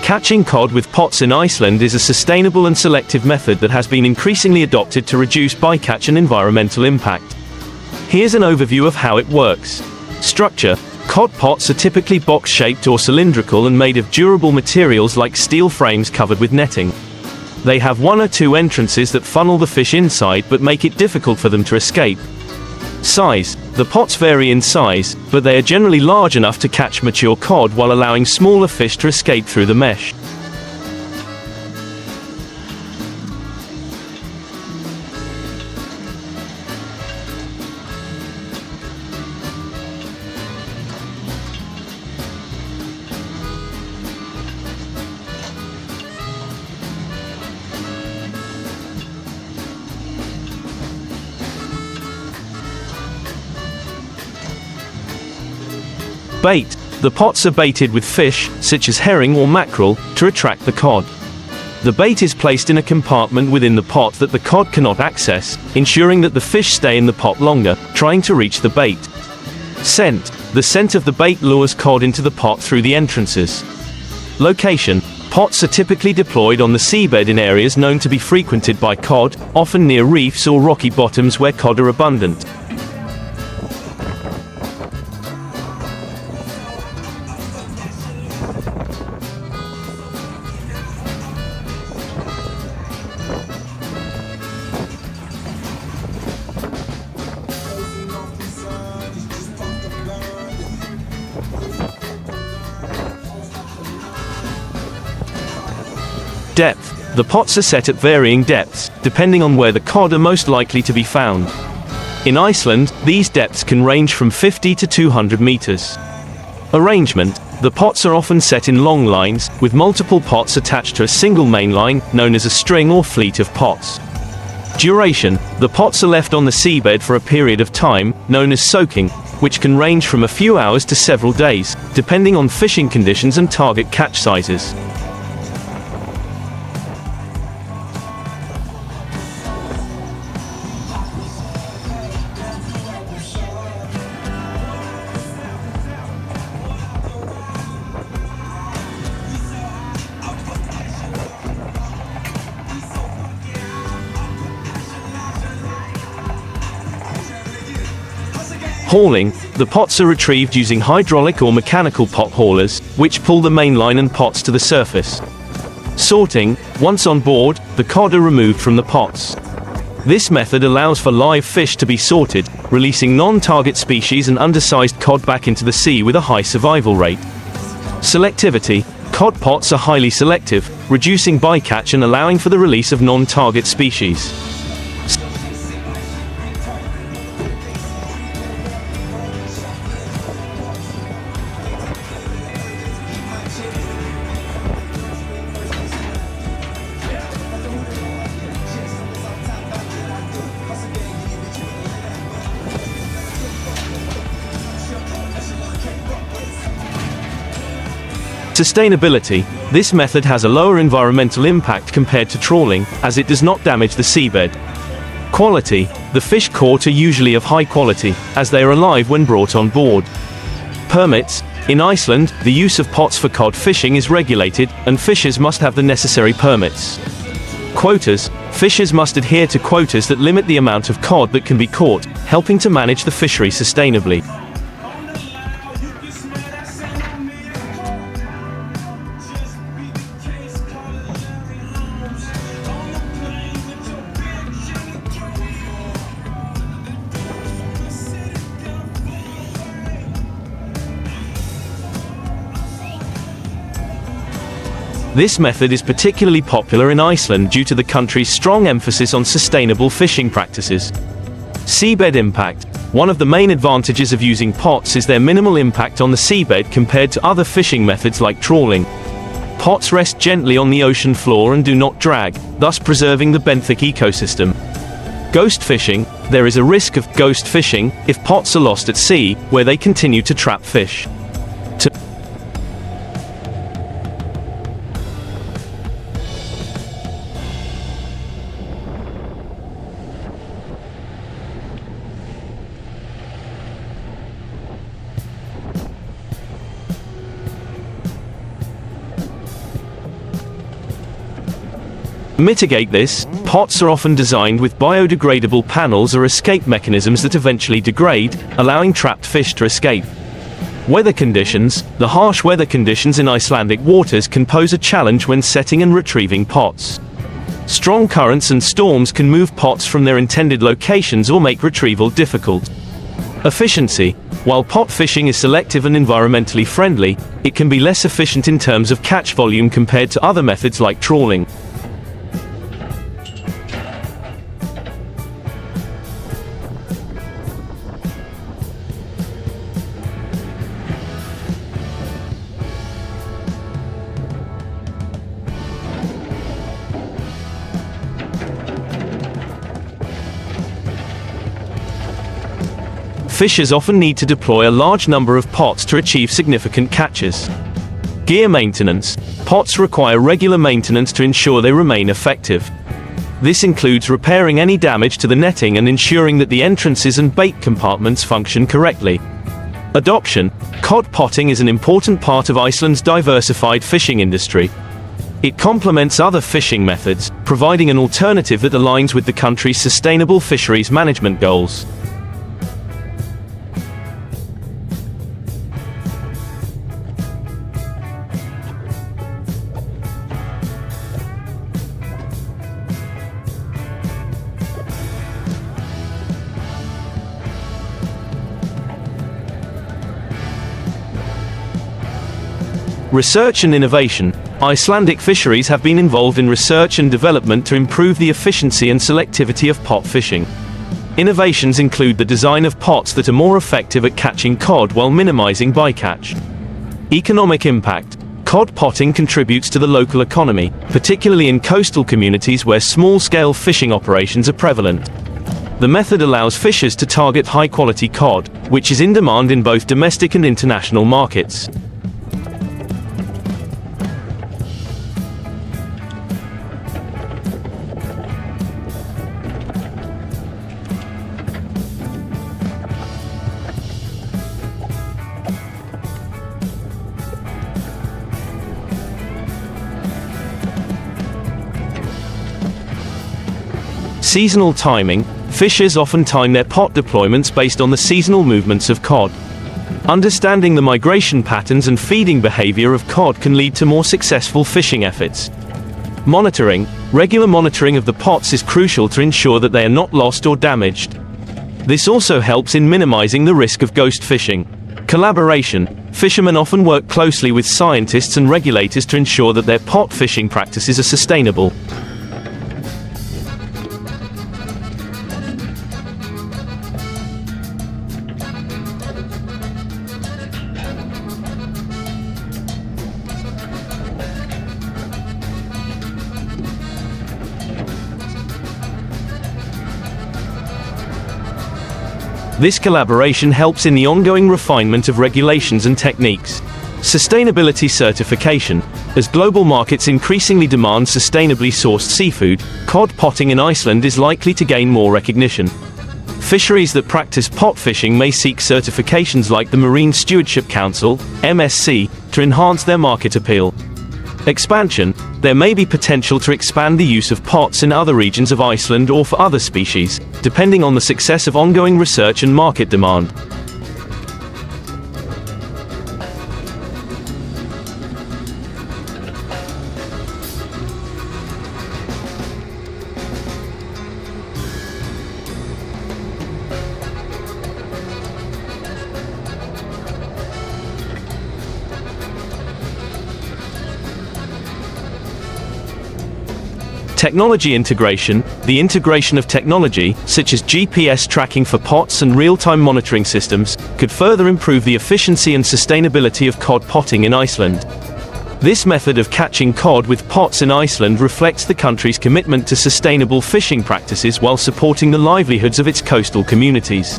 Catching cod with pots in Iceland is a sustainable and selective method that has been increasingly adopted to reduce bycatch and environmental impact. Here's an overview of how it works. Structure: cod pots are typically box-shaped or cylindrical and made of durable materials like steel frames covered with netting. They have one or two entrances that funnel the fish inside but make it difficult for them to escape. Size: the pots vary in size, but they are generally large enough to catch mature cod while allowing smaller fish to escape through the mesh. Bait: the pots are baited with fish, such as herring or mackerel, to attract the cod. The bait is placed in a compartment within the pot that the cod cannot access, ensuring that the fish stay in the pot longer, trying to reach the bait. Scent: the scent of the bait lures cod into the pot through the entrances. Location: pots are typically deployed on the seabed in areas known to be frequented by cod, often near reefs or rocky bottoms where cod are abundant. Depth: the pots are set at varying depths, depending on where the cod are most likely to be found. In Iceland, these depths can range from 50 to 200 meters. Arrangement: the pots are often set in long lines, with multiple pots attached to a single main line, known as a string or fleet of pots. Duration: the pots are left on the seabed for a period of time, known as soaking, which can range from a few hours to several days, depending on fishing conditions and target catch sizes. Hauling: the pots are retrieved using hydraulic or mechanical pot haulers, which pull the main line and pots to the surface. Sorting: once on board, the cod are removed from the pots. This method allows for live fish to be sorted, releasing non-target species and undersized cod back into the sea with a high survival rate. Selectivity: cod pots are highly selective, reducing bycatch and allowing for the release of non-target species. Sustainability: this method has a lower environmental impact compared to trawling, as it does not damage the seabed. Quality: the fish caught are usually of high quality, as they are alive when brought on board. Permits: in Iceland, the use of pots for cod fishing is regulated, and fishers must have the necessary permits. Quotas: fishers must adhere to quotas that limit the amount of cod that can be caught, helping to manage the fishery sustainably. This method is particularly popular in Iceland due to the country's strong emphasis on sustainable fishing practices. Seabed impact: one of the main advantages of using pots is their minimal impact on the seabed compared to other fishing methods like trawling. Pots rest gently on the ocean floor and do not drag, thus preserving the benthic ecosystem. Ghost fishing: there is a risk of ghost fishing if pots are lost at sea, where they continue to trap fish. To mitigate this, pots are often designed with biodegradable panels or escape mechanisms that eventually degrade, allowing trapped fish to escape. Weather conditions. The harsh weather conditions in Icelandic waters can pose a challenge when setting and retrieving pots. Strong currents and storms can move pots from their intended locations or make retrieval difficult. Efficiency. While pot fishing is selective and environmentally friendly, it can be less efficient in terms of catch volume compared to other methods like trawling. Fishers often need to deploy a large number of pots to achieve significant catches. Gear maintenance. Pots require regular maintenance to ensure they remain effective. This includes repairing any damage to the netting and ensuring that the entrances and bait compartments function correctly. Adoption. Cod potting is an important part of Iceland's diversified fishing industry. It complements other fishing methods, providing an alternative that aligns with the country's sustainable fisheries management goals. Research and innovation. Icelandic fisheries have been involved in research and development to improve the efficiency and selectivity of pot fishing. Innovations include the design of pots that are more effective at catching cod while minimizing bycatch. Economic impact. Cod potting contributes to the local economy, particularly in coastal communities where small-scale fishing operations are prevalent. The method allows fishers to target high-quality cod, which is in demand in both domestic and international markets. Seasonal timing. Fishers often time their pot deployments based on the seasonal movements of cod. Understanding the migration patterns and feeding behavior of cod can lead to more successful fishing efforts. Monitoring. Regular monitoring of the pots is crucial to ensure that they are not lost or damaged. This also helps in minimizing the risk of ghost fishing. Collaboration. Fishermen often work closely with scientists and regulators to ensure that their pot fishing practices are sustainable. This collaboration helps in the ongoing refinement of regulations and techniques. Sustainability certification. As global markets increasingly demand sustainably sourced seafood, cod potting in Iceland is likely to gain more recognition. Fisheries that practice pot fishing may seek certifications like the Marine Stewardship Council, MSC, to enhance their market appeal. Expansion. There may be potential to expand the use of pots in other regions of Iceland or for other species, depending on the success of ongoing research and market demand. Technology integration. The integration of technology, such as GPS tracking for pots and real-time monitoring systems, could further improve the efficiency and sustainability of cod potting in Iceland. This method of catching cod with pots in Iceland reflects the country's commitment to sustainable fishing practices while supporting the livelihoods of its coastal communities.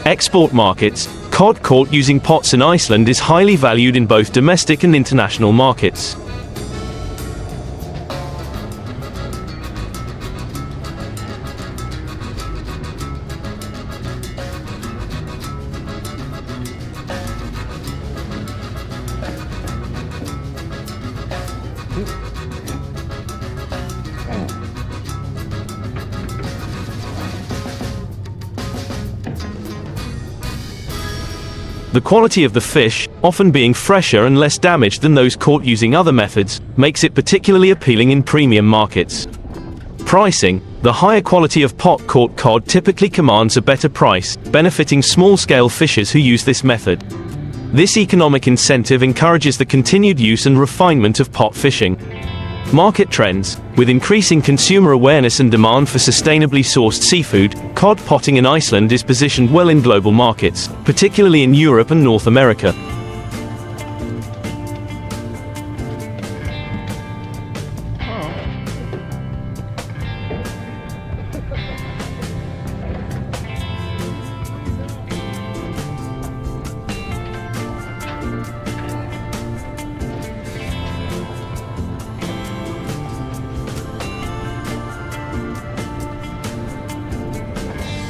Export markets. Cod caught using pots in Iceland is highly valued in both domestic and international markets. The quality of the fish, often being fresher and less damaged than those caught using other methods, makes it particularly appealing in premium markets. Pricing: the higher quality of pot-caught cod typically commands a better price, benefiting small-scale fishers who use this method. This economic incentive encourages the continued use and refinement of pot fishing. Market trends: with increasing consumer awareness and demand for sustainably sourced seafood, cod potting in Iceland is positioned well in global markets, particularly in Europe and North America.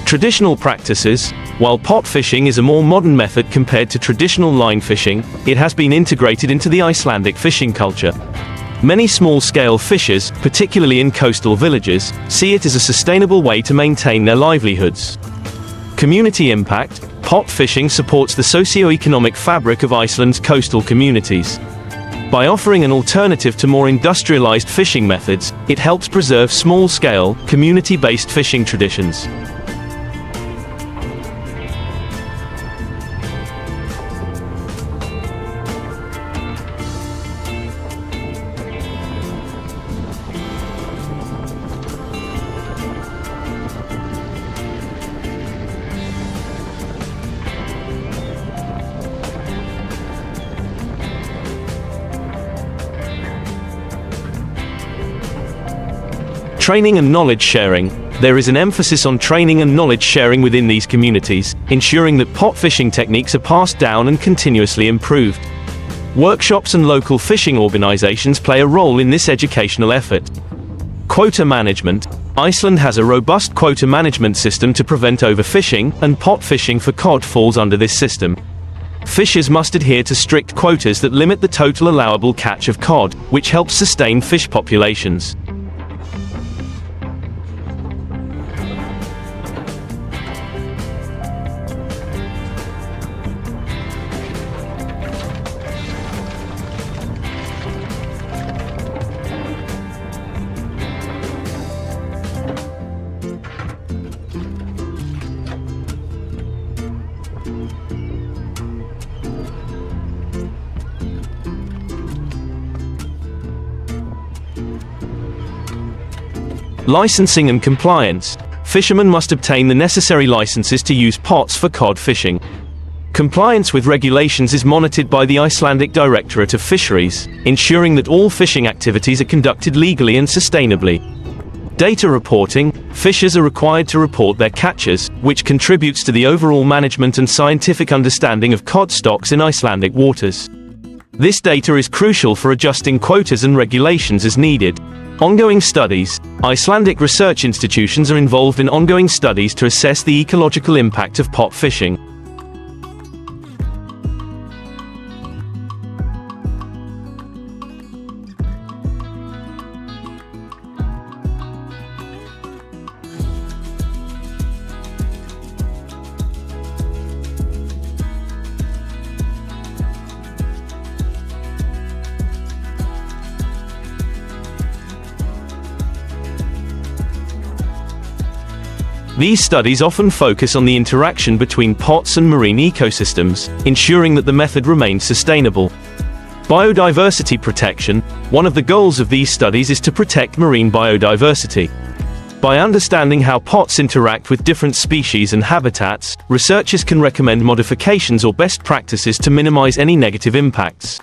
Traditional practices: while pot fishing is a more modern method compared to traditional line fishing, it has been integrated into the Icelandic fishing culture. Many small-scale fishers, particularly in coastal villages, see it as a sustainable way to maintain their livelihoods. Community impact: pot fishing supports the socio-economic fabric of Iceland's coastal communities. By offering an alternative to more industrialized fishing methods, it helps preserve small-scale, community-based fishing traditions. Training and knowledge sharing: there is an emphasis on training and knowledge sharing within these communities, ensuring that pot fishing techniques are passed down and continuously improved. Workshops and local fishing organizations play a role in this educational effort. Quota management: Iceland has a robust quota management system to prevent overfishing, and pot fishing for cod falls under this system. Fishers must adhere to strict quotas that limit the total allowable catch of cod, which helps sustain fish populations. Licensing and compliance: fishermen must obtain the necessary licenses to use pots for cod fishing. Compliance with regulations is monitored by the Icelandic Directorate of Fisheries, ensuring that all fishing activities are conducted legally and sustainably. Data reporting: fishers are required to report their catches, which contributes to the overall management and scientific understanding of cod stocks in Icelandic waters. This data is crucial for adjusting quotas and regulations as needed. Ongoing studies: Icelandic research institutions are involved in ongoing studies to assess the ecological impact of pot fishing. These studies often focus on the interaction between pots and marine ecosystems, ensuring that the method remains sustainable. Biodiversity protection: one of the goals of these studies is to protect marine biodiversity. By understanding how pots interact with different species and habitats, researchers can recommend modifications or best practices to minimize any negative impacts.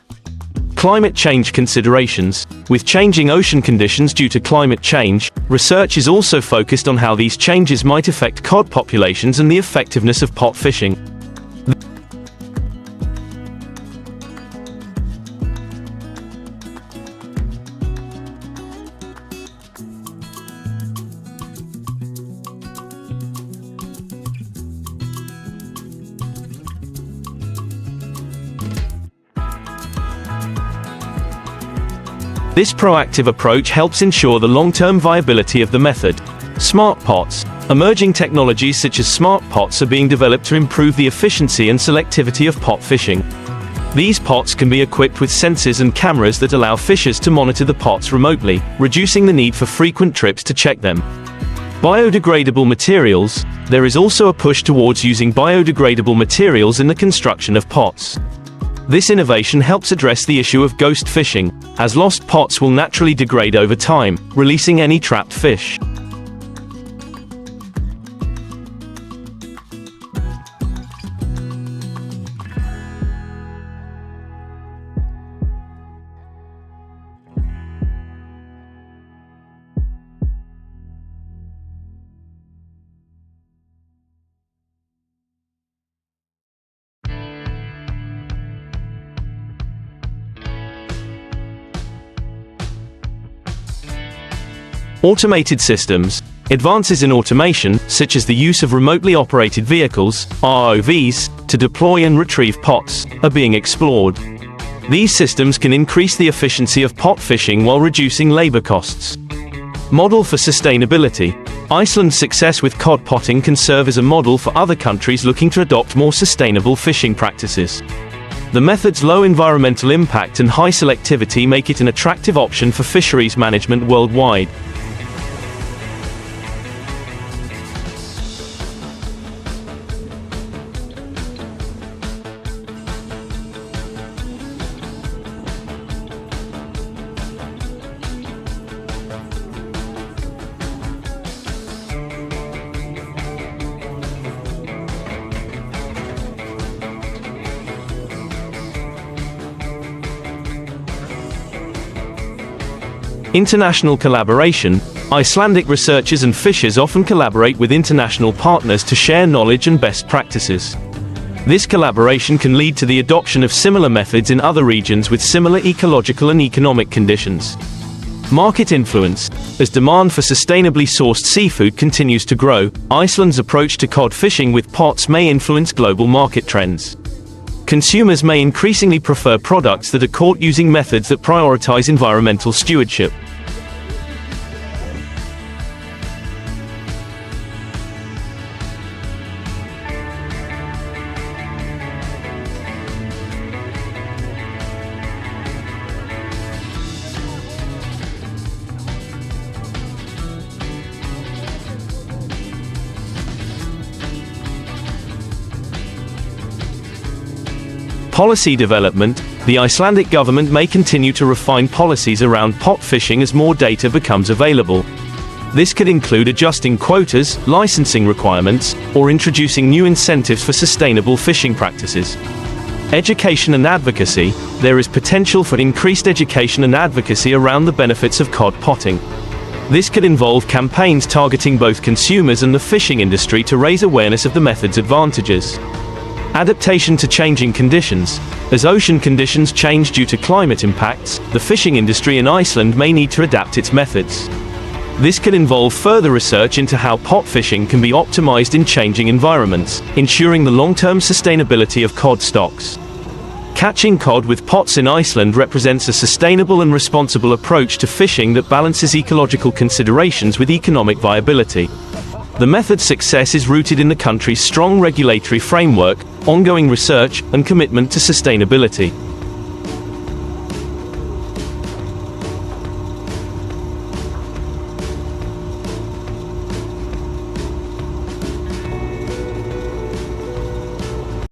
Climate change considerations: with changing ocean conditions due to climate change, research is also focused on how these changes might affect cod populations and the effectiveness of pot fishing. This proactive approach helps ensure the long-term viability of the method. Smart pots. Emerging technologies such as smart pots are being developed to improve the efficiency and selectivity of pot fishing. These pots can be equipped with sensors and cameras that allow fishers to monitor the pots remotely, reducing the need for frequent trips to check them. Biodegradable materials. There is also a push towards using biodegradable materials in the construction of pots. This innovation helps address the issue of ghost fishing, as lost pots will naturally degrade over time, releasing any trapped fish. Automated systems. Advances in automation, such as the use of remotely operated vehicles, ROVs, to deploy and retrieve pots, are being explored. These systems can increase the efficiency of pot fishing while reducing labor costs. Model for sustainability. Iceland's success with cod potting can serve as a model for other countries looking to adopt more sustainable fishing practices. The method's low environmental impact and high selectivity make it an attractive option for fisheries management worldwide. International collaboration. Icelandic researchers and fishers often collaborate with international partners to share knowledge and best practices. This collaboration can lead to the adoption of similar methods in other regions with similar ecological and economic conditions. Market influence. As demand for sustainably sourced seafood continues to grow, Iceland's approach to cod fishing with pots may influence global market trends. Consumers may increasingly prefer products that are caught using methods that prioritize environmental stewardship. Policy development. The Icelandic government may continue to refine policies around pot fishing as more data becomes available. This could include adjusting quotas, licensing requirements, or introducing new incentives for sustainable fishing practices. Education and advocacy. There is potential for increased education and advocacy around the benefits of cod potting. This could involve campaigns targeting both consumers and the fishing industry to raise awareness of the method's advantages. Adaptation to changing conditions. As ocean conditions change due to climate impacts, the fishing industry in Iceland may need to adapt its methods. This could involve further research into how pot fishing can be optimized in changing environments, ensuring the long-term sustainability of cod stocks. Catching cod with pots in Iceland represents a sustainable and responsible approach to fishing that balances ecological considerations with economic viability. The method's success is rooted in the country's strong regulatory framework, ongoing research, and commitment to sustainability.